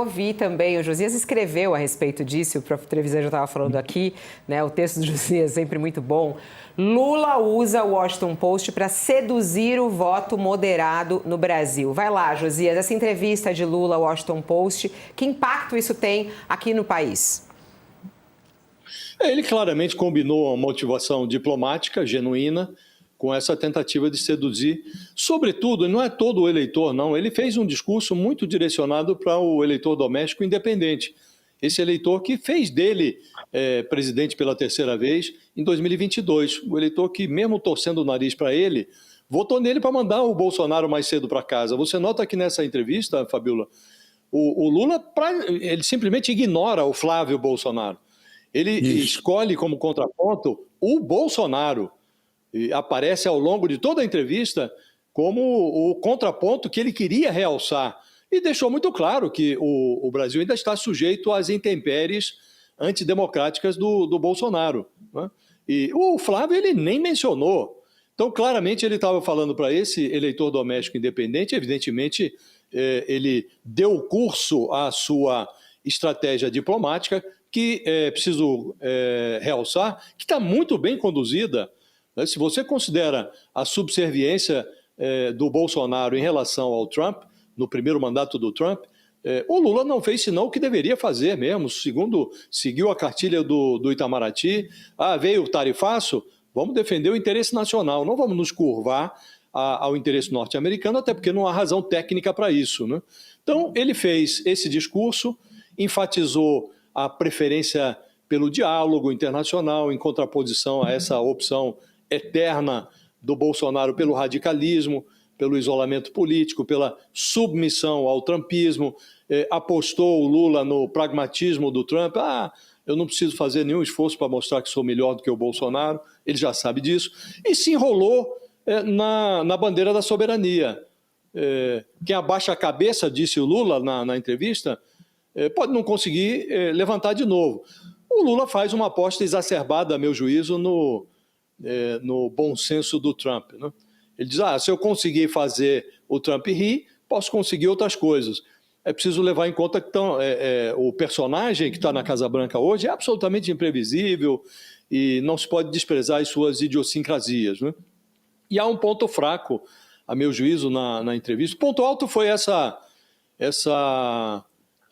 Ouvi também, o Josias escreveu a respeito disso, o próprio Trevisan já estava falando aqui, né? O texto do Josias é sempre muito bom. Lula usa o Washington Post para seduzir o voto moderado no Brasil. Vai lá, Josias, essa entrevista de Lula ao Washington Post, que impacto isso tem aqui no país? Ele claramente combinou uma motivação diplomática genuína com essa tentativa de seduzir, sobretudo, não é todo o eleitor, não, ele fez um discurso muito direcionado para o eleitor doméstico independente, esse eleitor que fez dele presidente pela terceira vez em 2022, o eleitor que, mesmo torcendo o nariz para ele, votou nele para mandar o Bolsonaro mais cedo para casa. Você nota que nessa entrevista, Fabiola, o Lula ele simplesmente ignora o Flávio Bolsonaro. Ele escolhe como contraponto o Bolsonaro. E aparece ao longo de toda a entrevista como o contraponto que ele queria realçar. E deixou muito claro que o Brasil ainda está sujeito às intempéries antidemocráticas do Bolsonaro, né? E o Flávio ele nem mencionou. Então, claramente, ele estava falando para esse eleitor doméstico independente, evidentemente, ele deu curso à sua estratégia diplomática, que preciso realçar, que está muito bem conduzida. Se você considera a subserviência do Bolsonaro em relação ao Trump, no primeiro mandato do Trump, o Lula não fez senão o que deveria fazer mesmo, segundo seguiu a cartilha do Itamaraty, veio o tarifaço, vamos defender o interesse nacional, não vamos nos curvar ao interesse norte-americano, até porque não há razão técnica para isso, né? Então, ele fez esse discurso, enfatizou a preferência pelo diálogo internacional, em contraposição a essa opção eterna do Bolsonaro pelo radicalismo, pelo isolamento político, pela submissão ao trumpismo, apostou o Lula no pragmatismo do Trump. Eu não preciso fazer nenhum esforço para mostrar que sou melhor do que o Bolsonaro, ele já sabe disso, e se enrolou na bandeira da soberania. Quem abaixa a cabeça, disse o Lula na entrevista, pode não conseguir levantar de novo. O Lula faz uma aposta exacerbada, a meu juízo, no bom senso do Trump, né? Ele diz, se eu conseguir fazer o Trump rir, posso conseguir outras coisas. É preciso levar em conta que o personagem que está na Casa Branca hoje é absolutamente imprevisível e não se pode desprezar as suas idiosincrasias, né? E há um ponto fraco, a meu juízo, na entrevista. O ponto alto foi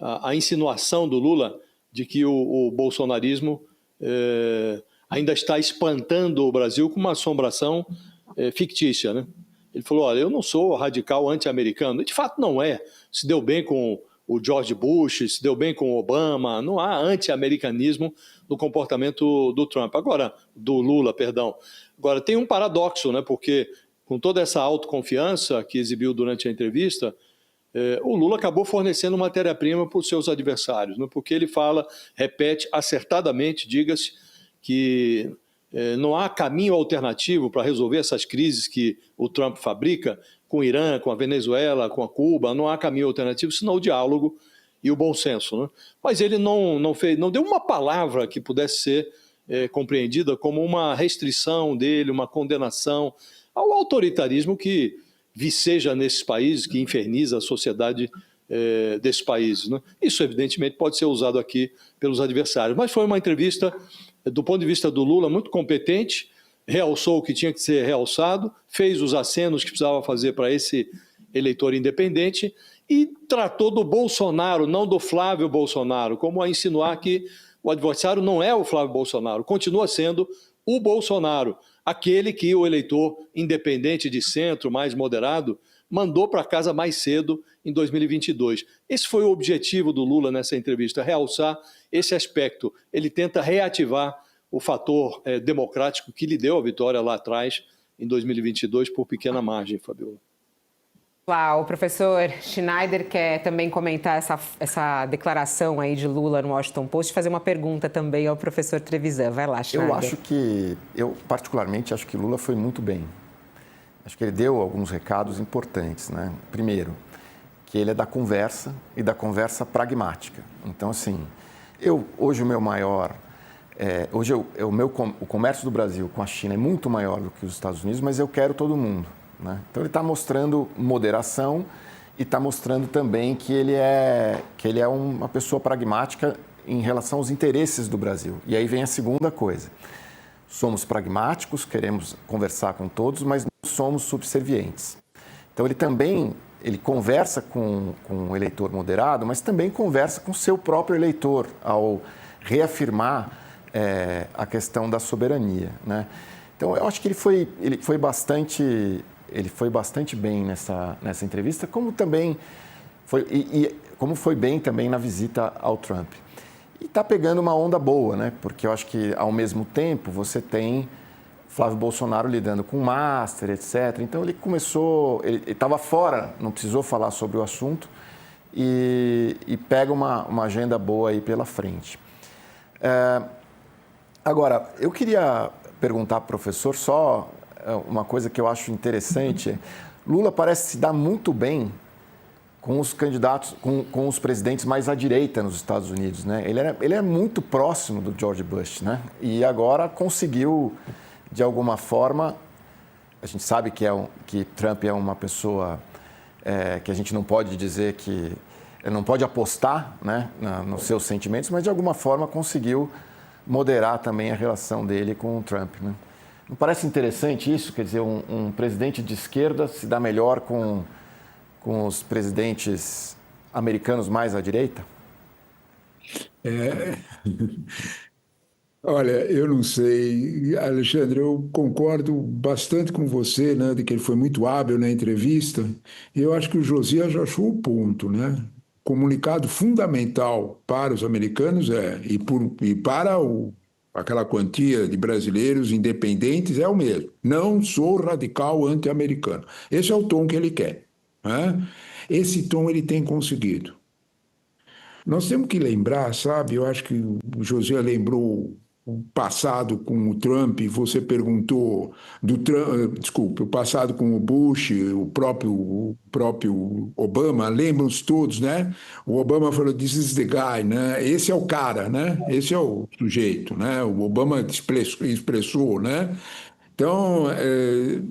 a insinuação do Lula de que o bolsonarismo ainda está espantando o Brasil com uma assombração fictícia, né? Ele falou, olha, eu não sou radical anti-americano. De fato não é. Se deu bem com o George Bush, se deu bem com o Obama, não há anti-americanismo no comportamento do Lula, perdão. Agora, tem um paradoxo, né? Porque com toda essa autoconfiança que exibiu durante a entrevista, o Lula acabou fornecendo matéria-prima para os seus adversários, né? Porque ele repete acertadamente, diga-se, que não há caminho alternativo para resolver essas crises que o Trump fabrica com o Irã, com a Venezuela, com a Cuba, não há caminho alternativo senão o diálogo e o bom senso, né? Mas ele não deu uma palavra que pudesse ser compreendida como uma restrição dele, uma condenação ao autoritarismo que viceja nesses países, que inferniza a sociedade desses países, né? Isso, evidentemente, pode ser usado aqui pelos adversários. Mas foi uma entrevista, do ponto de vista do Lula, muito competente, realçou o que tinha que ser realçado, fez os acenos que precisava fazer para esse eleitor independente e tratou do Bolsonaro, não do Flávio Bolsonaro, como a insinuar que o adversário não é o Flávio Bolsonaro, continua sendo o Bolsonaro, aquele que o eleitor independente de centro, mais moderado, mandou para casa mais cedo em 2022. Esse foi o objetivo do Lula nessa entrevista, realçar esse aspecto. Ele tenta reativar o fator democrático que lhe deu a vitória lá atrás, em 2022, por pequena margem, Fabiola. O professor Schneider quer também comentar essa declaração aí de Lula no Washington Post e fazer uma pergunta também ao professor Trevisan. Vai lá, Schneider. Eu particularmente acho que Lula foi muito bem. Acho que ele deu alguns recados importantes, né? Primeiro, que ele é da conversa e da conversa pragmática. Então, assim, hoje o meu maior... o comércio do Brasil com a China é muito maior do que os Estados Unidos, mas eu quero todo mundo, né? Então, ele está mostrando moderação e está mostrando também que ele é uma pessoa pragmática em relação aos interesses do Brasil. E aí vem a segunda coisa. Somos pragmáticos, queremos conversar com todos, mas não somos subservientes. Então, ele conversa com o eleitor moderado, mas também conversa com o seu próprio eleitor, ao reafirmar a questão da soberania, né? Então, eu acho que ele foi bastante bem nessa entrevista, como também como foi bem também na visita ao Trump. E está pegando uma onda boa, né? Porque eu acho que, ao mesmo tempo, você tem Flávio Bolsonaro lidando com Master, etc. Então, ele estava fora, não precisou falar sobre o assunto e pega uma agenda boa aí pela frente. Agora, eu queria perguntar para o professor só uma coisa que eu acho interessante. Lula parece se dar muito bem com os candidatos, com os presidentes mais à direita nos Estados Unidos, né? Ele é muito próximo do George Bush, né? E agora conseguiu, de alguma forma, a gente sabe que Trump é uma pessoa que a gente não pode dizer que não pode apostar, né, nos seus sentimentos, mas de alguma forma conseguiu moderar também a relação dele com o Trump, né? Não parece interessante isso? Quer dizer, um presidente de esquerda se dá melhor com os presidentes americanos mais à direita? Olha, eu não sei, Alexandre, eu concordo bastante com você, né, de que ele foi muito hábil na entrevista. E eu acho que o Josias já achou o ponto, né? Comunicado fundamental para os americanos e para aquela quantia de brasileiros independentes é o mesmo. Não sou radical anti-americano. Esse é o tom que ele quer, né? Esse tom ele tem conseguido. Nós temos que lembrar, sabe? Eu acho que o José lembrou o passado com o Trump, você perguntou do Trump, desculpe, o passado com o Bush, o próprio Obama, lembram-se todos, né? O Obama falou, this is the guy, né? Esse é o cara, né? Esse é o sujeito, né? O Obama expressou, né? Então,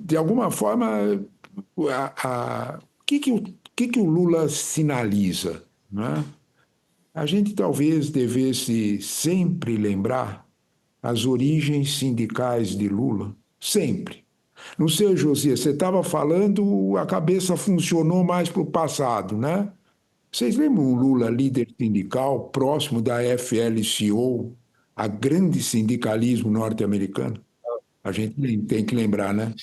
de alguma forma, o que o Lula sinaliza, né? A gente talvez devesse sempre lembrar as origens sindicais de Lula, sempre. Não sei, Josias, você estava falando, a cabeça funcionou mais para o passado, né? Vocês lembram o Lula, líder sindical, próximo da FLCO, a grande sindicalismo norte-americano? A gente tem que lembrar, né?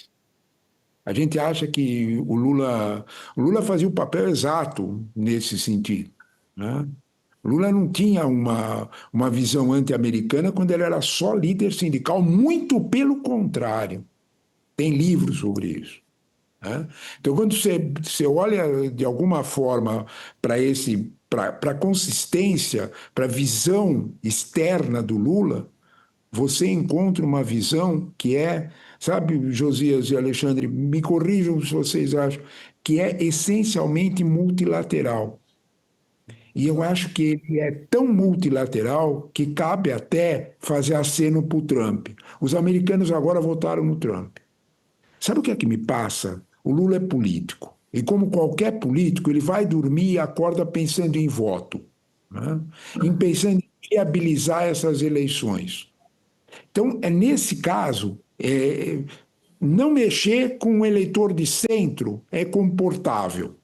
A gente acha que o Lula fazia o papel exato nesse sentido, né? Lula não tinha uma visão anti-americana quando ele era só líder sindical, muito pelo contrário. Tem livros sobre isso, né? Então, quando você olha de alguma forma para a consistência, para a visão externa do Lula, você encontra uma visão que sabe, Josias e Alexandre, me corrijam se vocês acham, que é essencialmente multilateral. E eu acho que ele é tão multilateral que cabe até fazer aceno para o Trump. Os americanos agora votaram no Trump. Sabe o que é que me passa? O Lula é político. E como qualquer político, ele vai dormir e acorda pensando em voto, né? Pensando em viabilizar essas eleições. Então, nesse caso, não mexer com o eleitor de centro é comportável.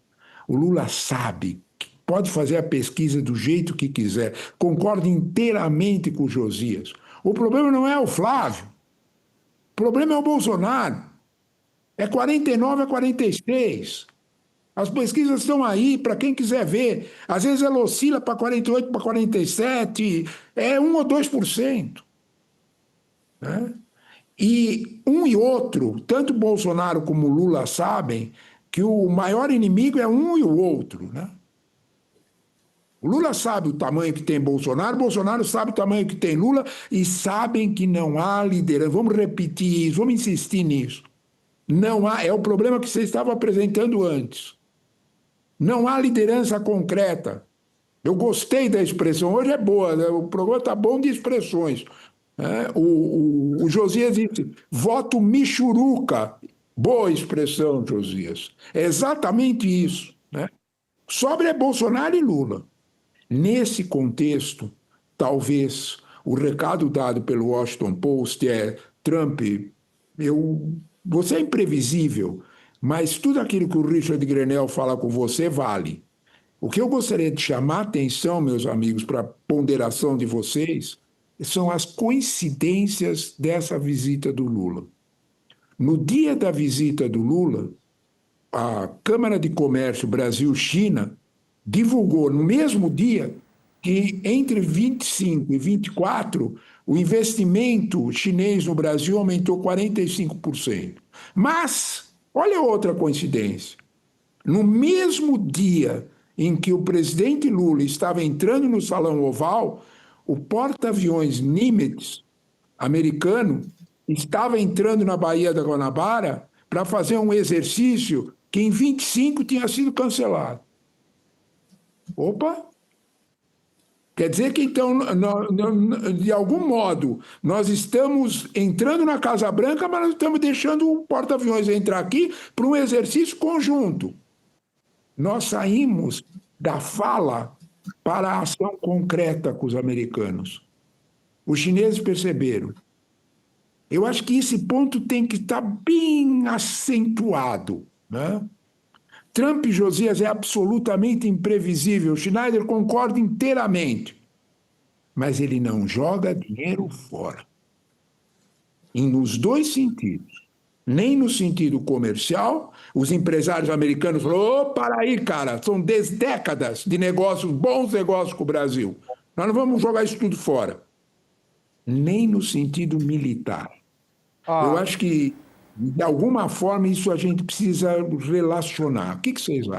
O Lula sabe, pode fazer a pesquisa do jeito que quiser, concorda inteiramente com o Josias. O problema não é o Flávio, o problema é o Bolsonaro. É 49 a 46. As pesquisas estão aí para quem quiser ver. Às vezes ela oscila para 48, para 47, é 1 ou 2%. Né? E um e outro, tanto Bolsonaro como Lula sabem que o maior inimigo é um e o outro, né? O Lula sabe o tamanho que tem Bolsonaro, Bolsonaro sabe o tamanho que tem Lula e sabem que não há liderança. Vamos repetir isso, vamos insistir nisso. Não há, é o problema que você estava apresentando antes. Não há liderança concreta. Eu gostei da expressão, hoje é boa, né? O programa está bom de expressões. O Josias disse, voto michuruca. Boa expressão, Josias. É exatamente isso, né? Sobra é Bolsonaro e Lula. Nesse contexto, talvez o recado dado pelo Washington Post é: Trump, você é imprevisível, mas tudo aquilo que o Richard Grenell fala com você vale. O que eu gostaria de chamar a atenção, meus amigos, para a ponderação de vocês, são as coincidências dessa visita do Lula. No dia da visita do Lula, a Câmara de Comércio Brasil-China divulgou no mesmo dia que entre 25 e 24 o investimento chinês no Brasil aumentou 45%. Mas, olha outra coincidência, no mesmo dia em que o presidente Lula estava entrando no Salão Oval, o porta-aviões Nimitz, americano, estava entrando na Baía da Guanabara para fazer um exercício que em 25 tinha sido cancelado. Opa! Quer dizer que, então, de algum modo, nós estamos entrando na Casa Branca, mas nós estamos deixando o porta-aviões entrar aqui para um exercício conjunto. Nós saímos da fala para a ação concreta com os americanos. Os chineses perceberam. Eu acho que esse ponto tem que estar bem acentuado, né? Trump, Josias, é absolutamente imprevisível. Schneider concorda inteiramente. Mas ele não joga dinheiro fora. Nos dois sentidos. Nem no sentido comercial, os empresários americanos falaram: para aí, cara, são 10 décadas de negócios, bons negócios com o Brasil. Nós não vamos jogar isso tudo fora. Nem no sentido militar. Eu acho que, de alguma forma, isso a gente precisa relacionar. O que vocês acham?